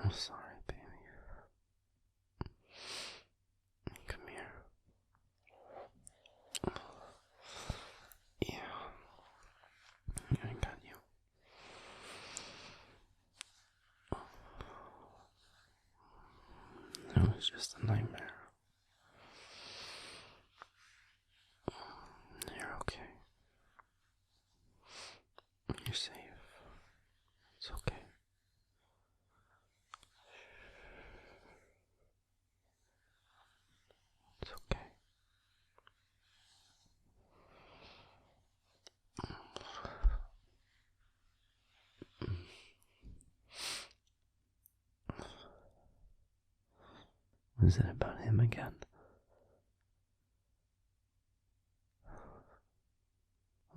I'm sorry, baby. Come here. Yeah. I got you. It was just a nightmare. You're okay. You're safe. It's okay. It's okay. Was it about him again?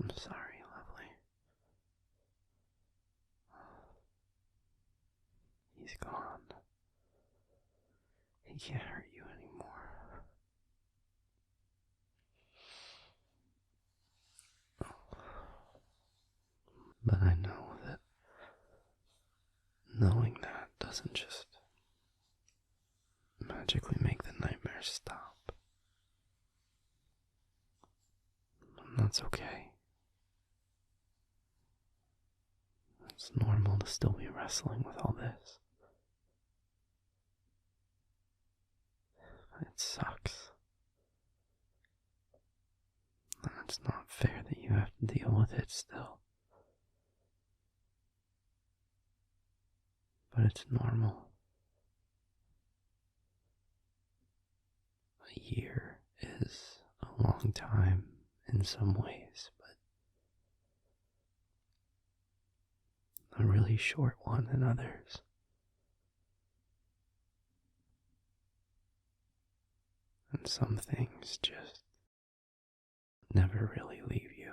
I'm sorry, lovely. He's gone. He can't hurt you anymore. But I know that knowing that doesn't just magically make the nightmares stop. And that's okay. It's normal to still be wrestling with all this. It sucks. And it's not fair that you have to deal with it still. But it's normal. A year is a long time in some ways, but a really short one in others. And some things just never really leave you,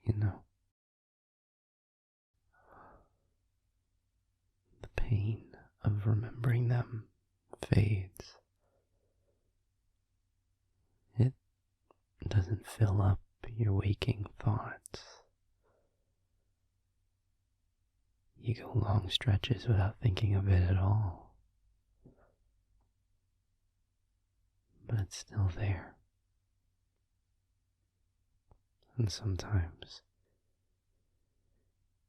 you know? The pain of remembering them fades. It doesn't fill up your waking thoughts. You go long stretches without thinking of it at all. But it's still there. And sometimes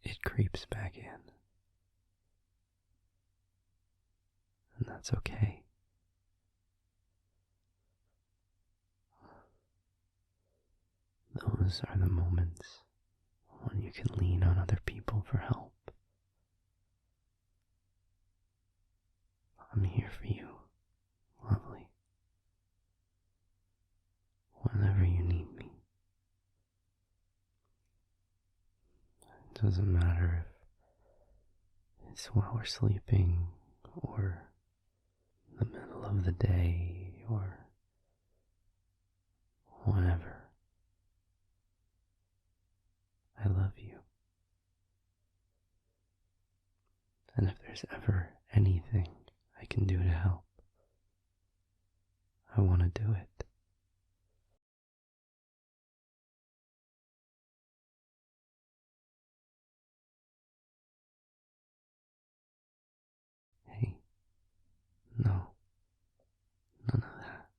it creeps back in. And that's okay. Those are the moments when you can lean on other people for help. I'm here for you, lovely. Whenever you need me. It doesn't matter if it's while we're sleeping or the middle of the day or whenever. I love you. And if there's ever anything I can do to help, I want to do it. Hey, no, none of that.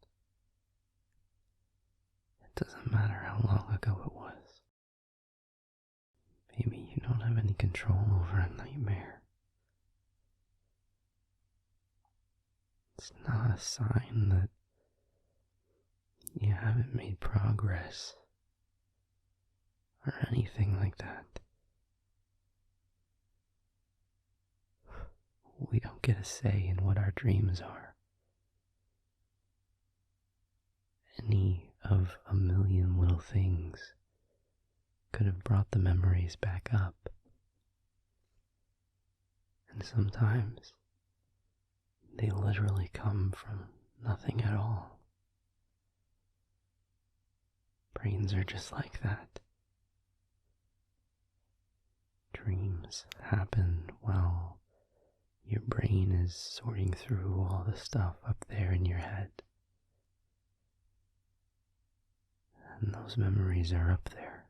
It doesn't matter how long ago it was. Maybe you don't have any control over a nightmare. It's not a sign that you haven't made progress or anything like that. We don't get a say in what our dreams are. Any of a million little things could have brought the memories back up. And sometimes they literally come from nothing at all. Brains are just like that. Dreams happen while your brain is sorting through all the stuff up there in your head. And those memories are up there,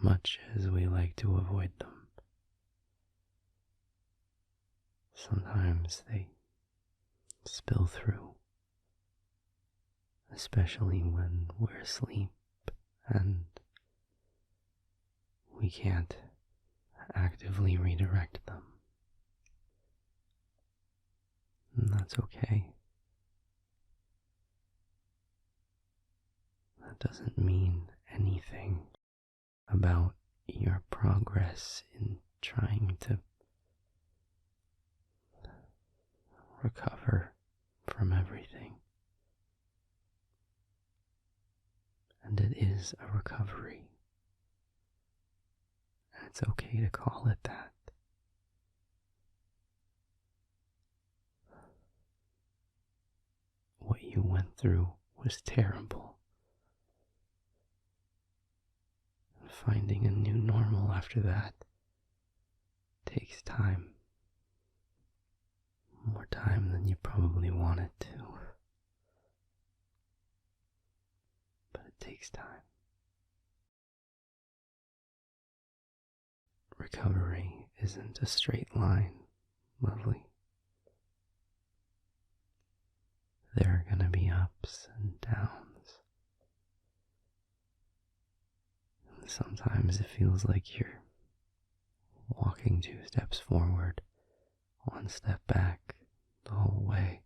much as we like to avoid them. sometimes they spill through, especially when we're asleep and we can't actively redirect them. And that's okay. That doesn't mean anything about your progress in trying to recover from everything. And it is a recovery. And it's okay to call it that. What you went through was terrible. And finding a new normal after that takes time. More time than you probably want it to. But it takes time. Recovery isn't a straight line, lovely. There are going to be ups and downs. And sometimes it feels like you're walking 2 steps forward, 1 step back the whole way.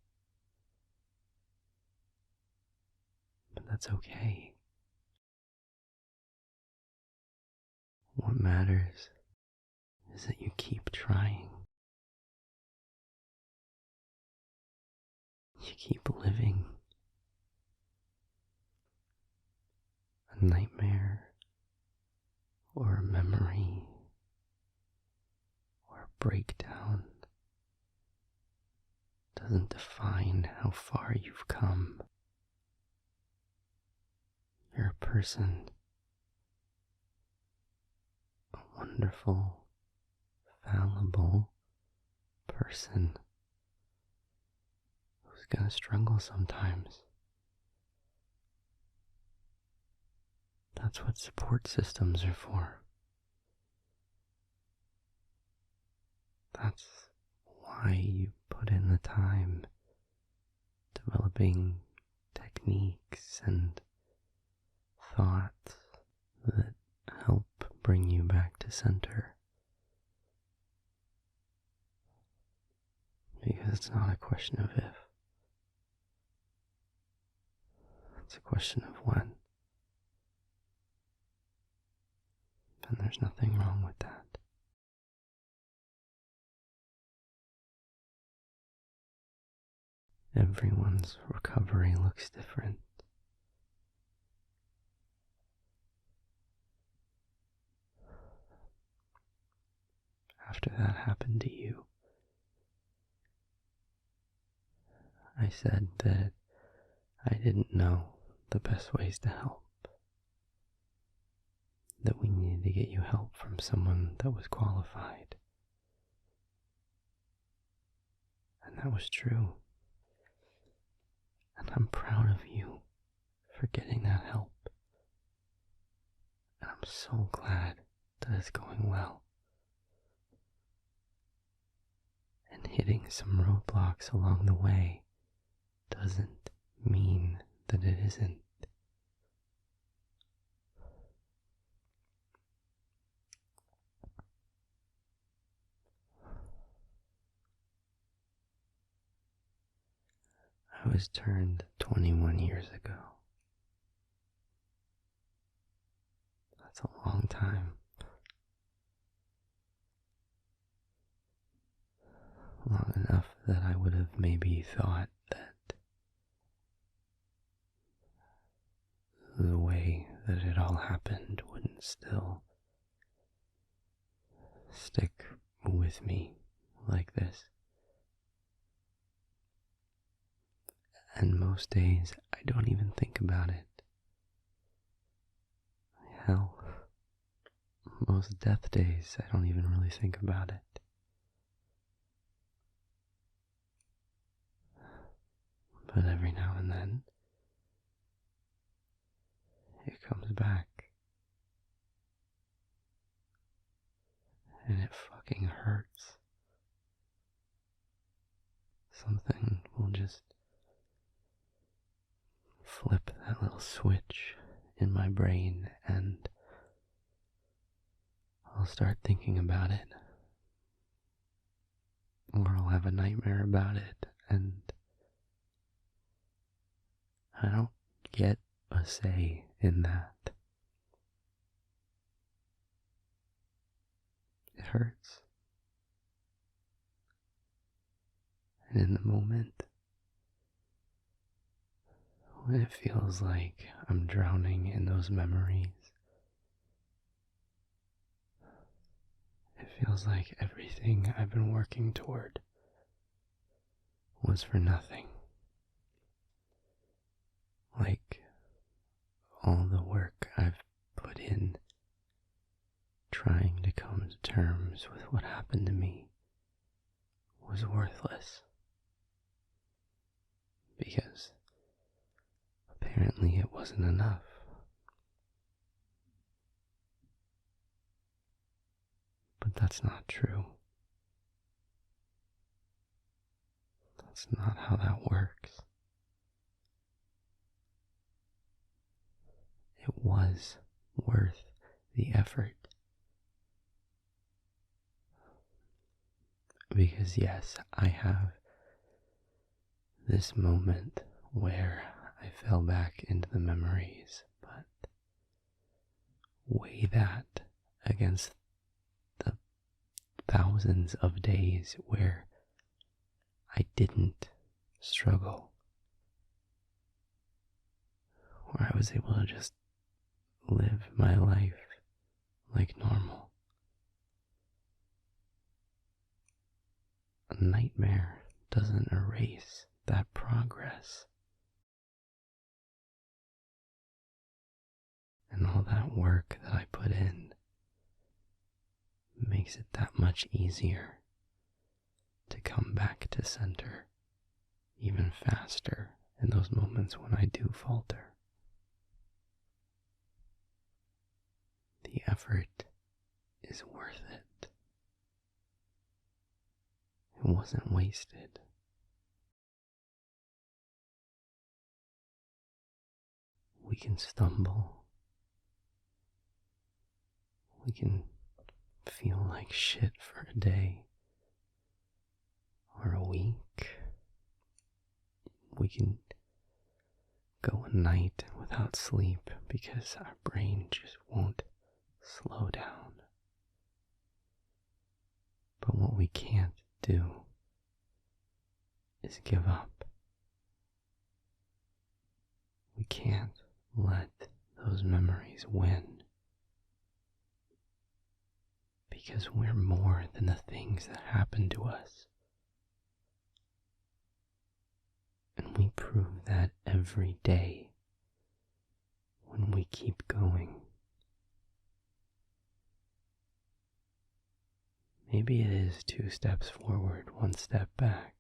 But that's okay. What matters is that you keep trying. You keep living. A nightmare, or a memory, or a breakdown doesn't define how far you've come. You're a person, a wonderful, fallible person who's gonna struggle sometimes. That's what support systems are for. That's why you put in the time developing techniques and thoughts that help bring you back to center. Because it's not a question of if, it's a question of when. And there's nothing wrong with that. Everyone's recovery looks different. After that happened to you, I said that I didn't know the best ways to help. That we needed to get you help from someone that was qualified. And that was true. And I'm proud of you for getting that help. And I'm so glad that it's going well. And hitting some roadblocks along the way doesn't mean that it isn't. I was turned 21 years ago. That's a long time. Long enough that I would have maybe thought that the way that it all happened wouldn't still stick with me like this. And most days I don't even think about it. Hell, most death days I don't even really think about it. But every now and then it comes back. And it fucking hurts. something will just flip that little switch in my brain and I'll start thinking about it. Or I'll have a nightmare about it and I don't get a say in that. It hurts. And in the moment, when it feels like I'm drowning in those memories, it feels like everything I've been working toward was for nothing. Like all the work I've put in trying to come to terms with what happened to me was worthless. Because apparently it wasn't enough. But that's not true. That's not how that works. It was worth the effort. Because yes, I have this moment where I fell back into the memories, but weigh that against the thousands of days where I didn't struggle, where I was able to just live my life like normal. A nightmare doesn't erase that progress. And all that work that I put in makes it that much easier to come back to center even faster in those moments when I do falter. The effort is worth it. It wasn't wasted. We can stumble. We can feel like shit for a day or a week. We can go a night without sleep because our brain just won't slow down. But what we can't do is give up. We can't let those memories win. Because we're more than the things that happen to us. And we prove that every day when we keep going. Maybe it is 2 steps forward, 1 step back.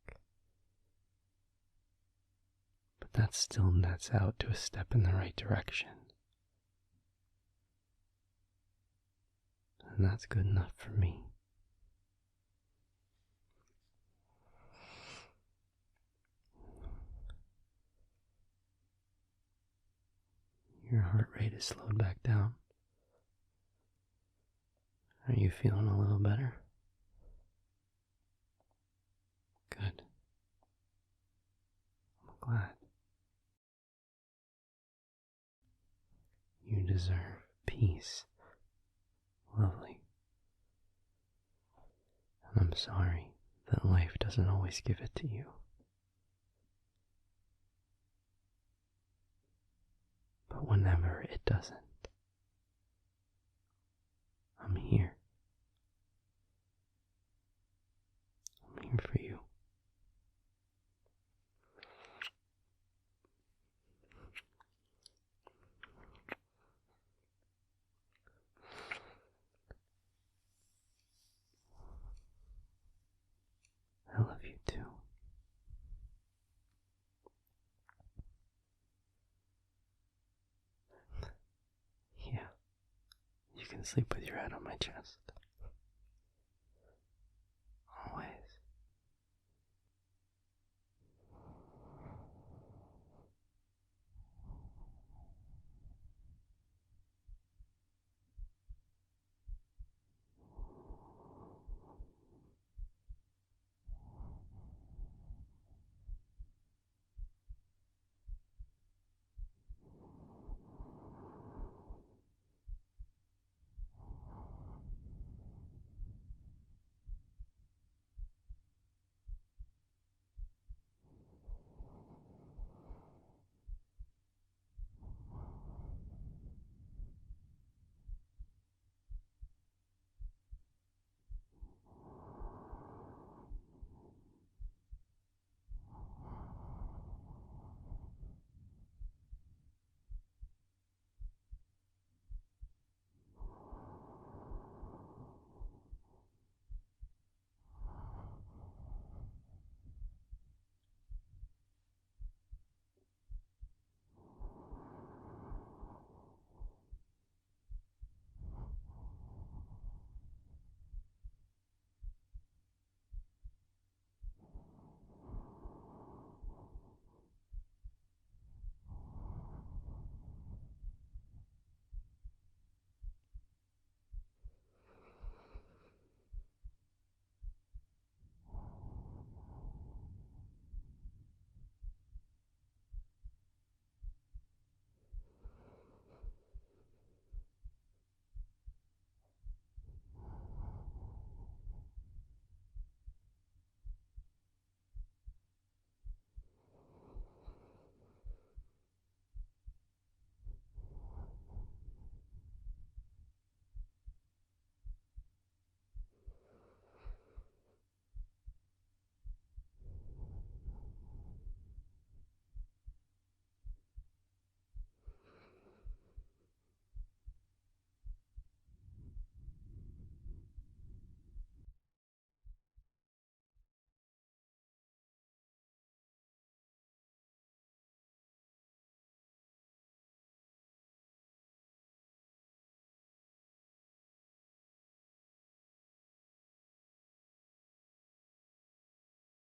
But that still nets out to a step in the right direction. And that's good enough for me. Your heart rate is slowed back down. Are you feeling a little better? Good. I'm glad. You deserve peace. Lovely. And I'm sorry that life doesn't always give it to you. But whenever it doesn't, I'm here. I'm here for you. I love you too. Yeah, you can sleep with your head on my chest.